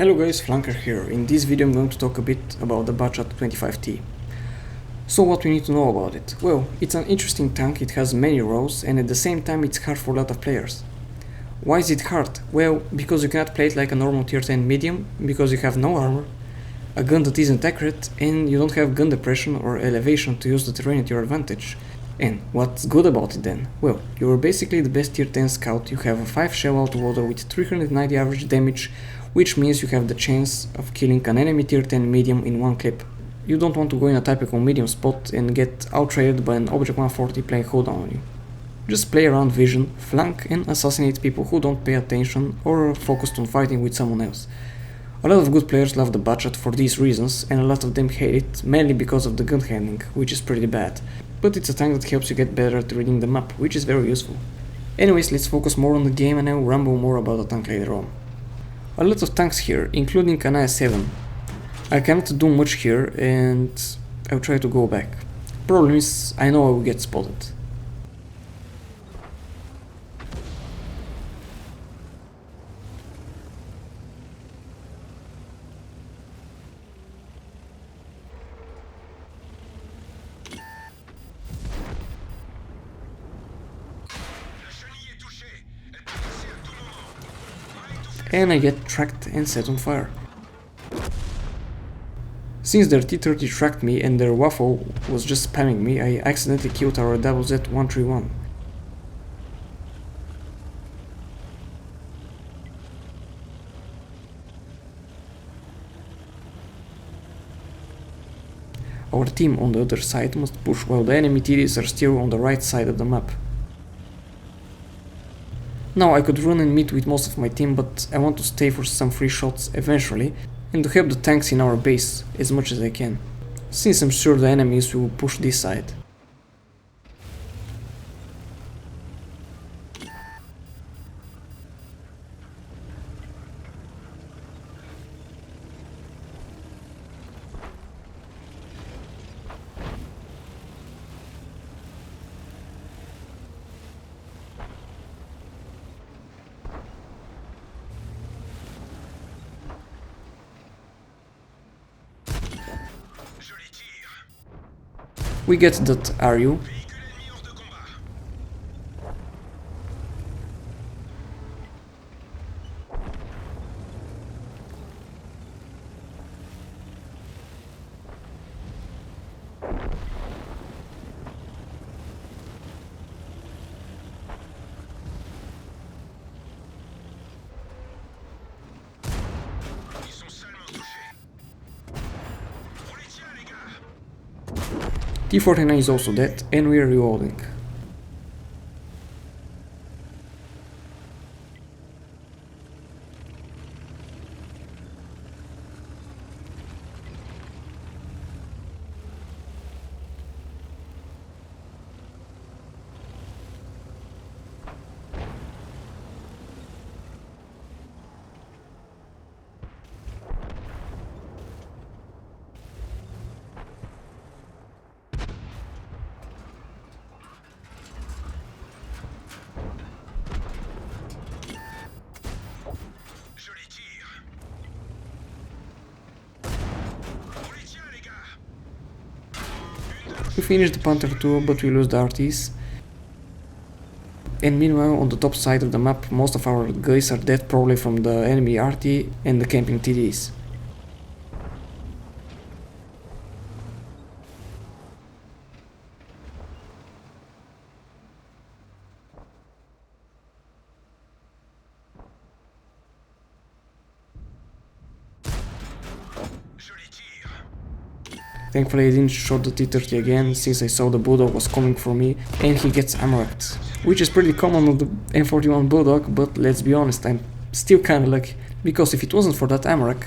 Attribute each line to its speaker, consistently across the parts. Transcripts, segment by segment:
Speaker 1: Hello guys, Flanker here. In this video I'm going to talk a bit about the Bat Chat25t. So what we need to know about it? Well, it's an interesting tank, it has many rows and at the same time it's hard for a lot of players. Why is it hard? Well, because you cannot play it like a normal tier 10 medium, because you have no armor, a gun that isn't accurate, and you don't have gun depression or elevation to use the terrain at your advantage. And what's good about it then? Well, you're basically the best tier 10 scout, you have a 5 shell autoloader with 390 average damage, which means you have the chance of killing an enemy tier 10 medium in one clip. You don't want to go in a typical medium spot and get outrated by an object 140 playing cooldown on you. Just play around vision, flank and assassinate people who don't pay attention or are focused on fighting with someone else. A lot of good players love the Bat Chat for these reasons and a lot of them hate it, mainly because of the gun handling, which is pretty bad. But it's a tank that helps you get better at reading the map, which is very useful. Anyways, let's focus more on the game and I'll ramble more about the tank later on. A lot of tanks here, including an IS-7. I cannot do much here and I'll try to go back. Problem is, I know I will get spotted. And I get tracked and set on fire. Since their T-30 tracked me and their waffle was just spamming me, I accidentally killed our Z131. Our team on the other side must push while the enemy TDs are still on the right side of the map. Now I could run and meet with most of my team, but I want to stay for some free shots eventually and to help the tanks in our base as much as I can, since I'm sure the enemies will push this side. We get that RU. T-49 is also dead and we are reloading. We finished the Panther 2, but we lose the RTs. And meanwhile, on the top side of the map, most of our guys are dead, probably from the enemy RT and the camping TDs. Thankfully I didn't shot the T-30 again, since I saw the Bulldog was coming for me and he gets ammo-wrapped, which is pretty common on the M41 Bulldog, but let's be honest, I'm still kinda lucky, because if it wasn't for that ammo-rack,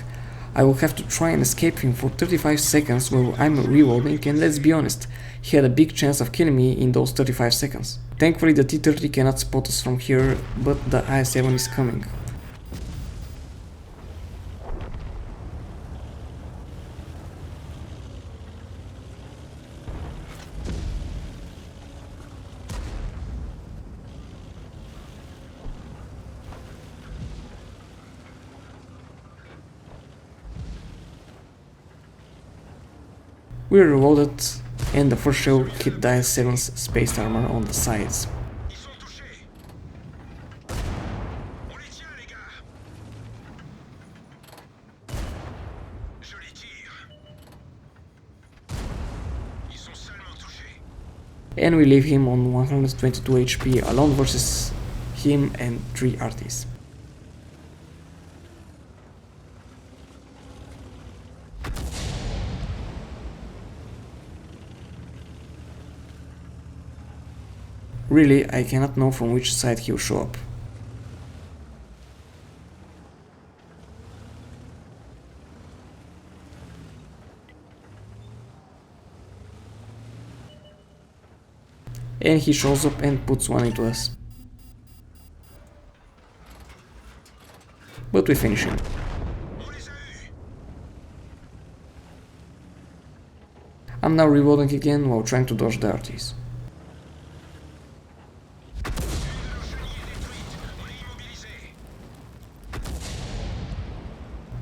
Speaker 1: I would have to try and escape him for 35 seconds while I'm reloading, and let's be honest, he had a big chance of killing me in those 35 seconds. Thankfully the T-30 cannot spot us from here, but the IS-7 is coming. We reloaded, and the first shell hit Dice 7's space armor on the sides. And we leave him on 122 HP alone versus him and 3 artists. Really, I cannot know from which side he'll show up. And he shows up and puts one into us. But we finish him. I'm now reloading again while trying to dodge the arties.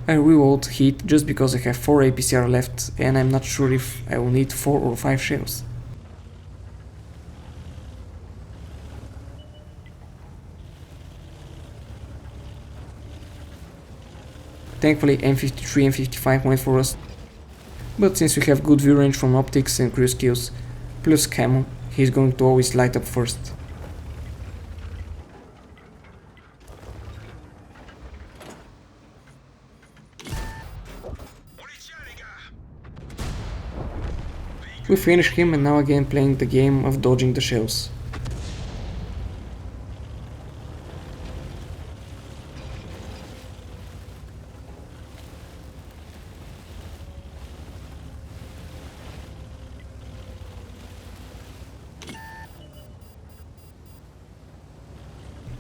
Speaker 1: I reload heat just because I have 4 APCR left and I'm not sure if I will need 4 or 5 shells. Thankfully M53 and 55 went for us, but since we have good view range from optics and crew skills, plus camo, he's going to always light up first. We finish him and now again playing the game of dodging the shells.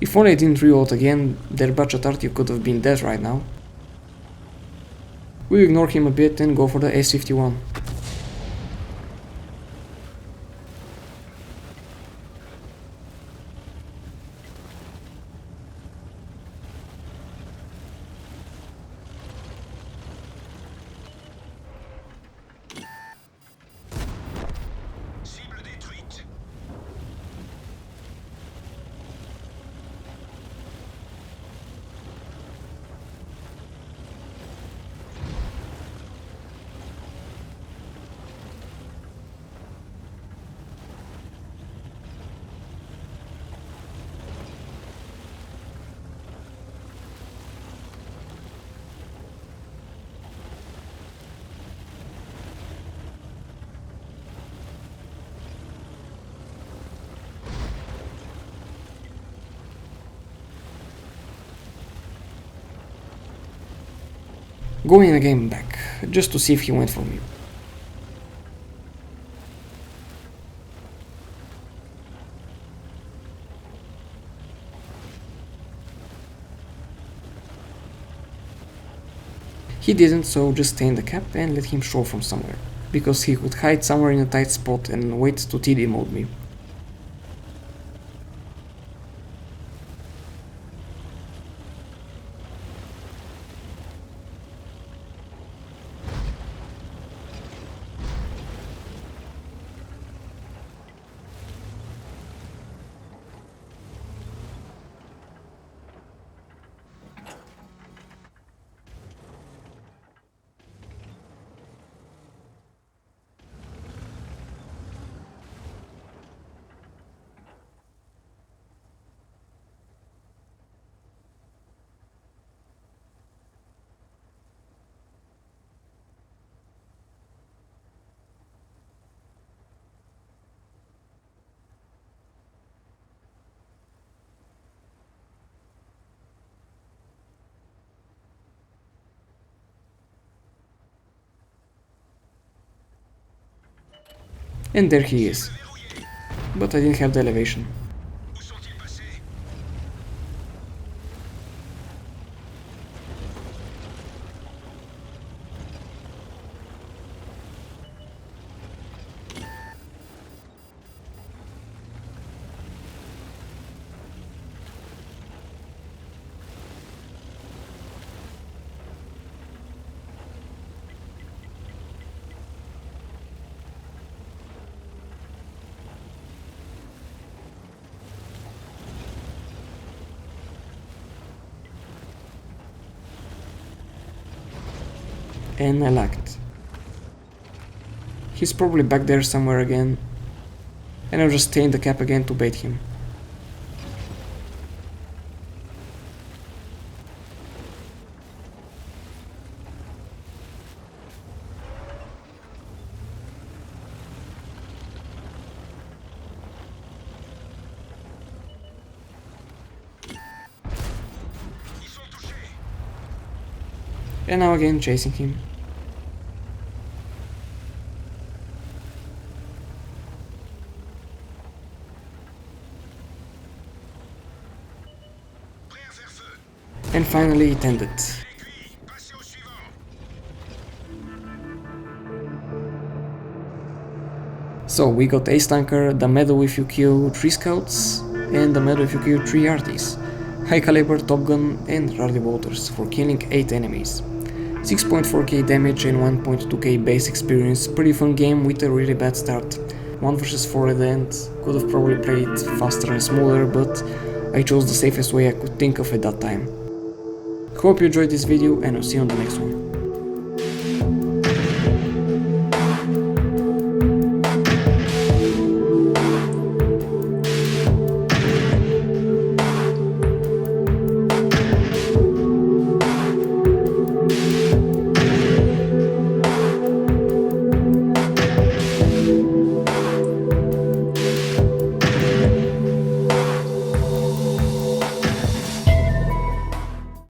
Speaker 1: If only I didn't reload again, their Bat Chat25t could have been dead right now. We ignore him a bit and go for the S51. Going again back, just to see if he went for me. He didn't, so just stay in the cap and let him show from somewhere, because he could hide somewhere in a tight spot and wait to TD mode me. And there he is. But I didn't have the elevation. and I lagged. He's probably back there somewhere again, and I'll just stay in the cap again to bait him. And now again chasing him. And finally it ended. So we got Ace Tanker, the medal if you kill 3 scouts, and the medal if you kill 3 arties, High Caliber, Top Gun and Rardy Bolters for killing 8 enemies. 6.4k damage and 1.2k base experience, pretty fun game with a really bad start. 1 vs 4 at the end, could have probably played faster and smoother, but I chose the safest way I could think of at that time. Hope you enjoyed this video and I'll see you on the next one.